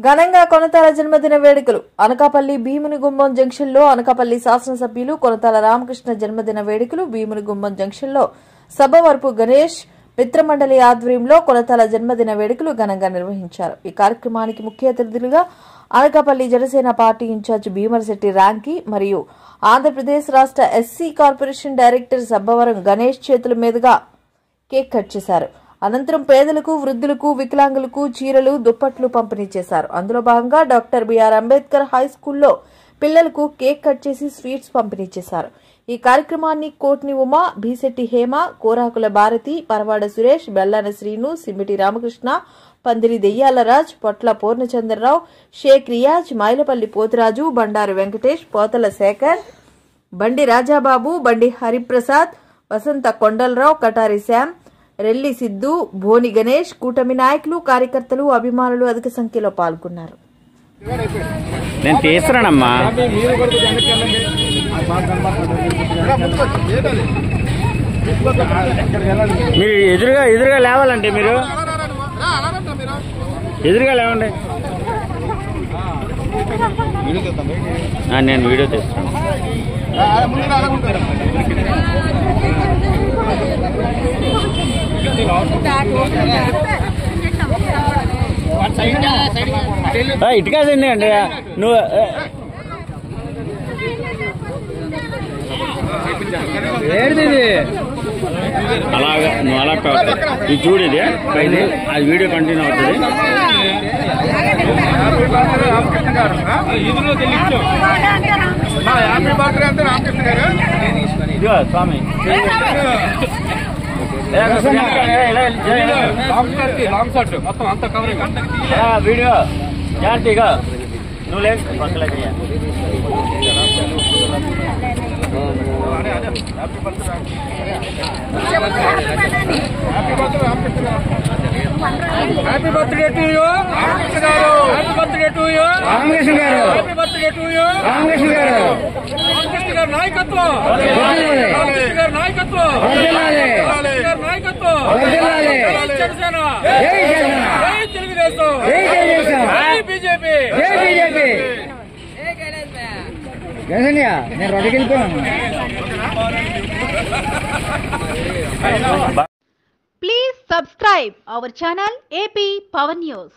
ఘనంగా కొనతాల జన్మదిన వేడుకలు అనకాపల్లి భీమునిగుమ్మం జంక్షన్లో అనకాపల్లి శాసనసభ్యులు కొనతాల రామకృష్ణ జన్మదిన వేడుకలు భీమునిగుమ్మం జంక్షన్లో సభవరపు గణేష్ మిత్రమండలి ఆధ్వర్యంలో కొనతాల జన్మదిన వేడుకలు ఘనంగా నిర్వహించారు. ఈ కార్యక్రమానికి ముఖ్య అతిథులుగా అనకాపల్లి జనసేన పార్టీ ఇన్ఛార్జ్ భీమరశెట్టి రాంకి మరియు ఆంధ్రప్రదేశ్ రాష్ట్ర SC corporation director Sabbavaram Ganesh చేతుల మీదుగా కేక్ కట్ చేశారు. అనంతరం పేదలకు, వృద్ధులకు, వికలాంగులకు చీరలు, దుప్పట్లు పంపిణీ చేశారు. అందులో భాగంగా డాక్టర్ బిఆర్ అంబేద్కర్ హై స్కూల్లో పిల్లలకు కేక్ కట్ చేసి స్వీట్స్ పంపిణీ చేశారు. ఈ కార్యక్రమాన్ని కోట్ని ఉమా, భీశెట్టి హేమ, కోరాకుల భారతి, పరవాడ సురేష్, బెల్లాన శ్రీను, సిమ్మిటి రామకృష్ణ, పందిరి దెయ్యాలరాజ్, పొట్ల పూర్ణచంద్రరావు, షేక్ రియాజ్, మైలపల్లి పోతురాజు, బండారు వెంకటేష్, పోతల శేఖర్, బండి రాజాబాబు, బండి హరిప్రసాద్, వసంత కొండలరావు, కటారి శ్యామ్, రెల్లి సిద్దు, భోని గణేష్, కూటమి నాయకులు, కార్యకర్తలు, అభిమానులు అధిక సంఖ్యలో పాల్గొన్నారు. నేను తీస్తున్నానమ్మా. మీరు ఎదురుగా లేవాలంటే మీరు ఎదురుగా లేవండి. నేను వీడియో తీస్తాను. ఇటుకా అండి నువ్వు అలాగా నువ్వు అలా కాదు. ఇది చూడు, ఇది అది వీడియో కంటిన్యూ అవుతుంది. ఇదిగో స్వామి వీడియో జాగ్రత్తగా నువ్వు లేదు పక్కలకి. Happy birthday to you Ramakrishna garu. Happy birthday to you Ramakrishna garu. Happy birthday to you Ramakrishna garu. Ramakrishna గారి నాయకత్వం, రామకృష్ణ గారి నాయకత్వం, గారి నాయకత్వం, జనసేన, జై తెలుగుదేశం, జై బీజేపీ, జై బీజేపీ. నేను రోడ్డుకి వెళ్ళిపోయాను. Please subscribe our channel AP Power News.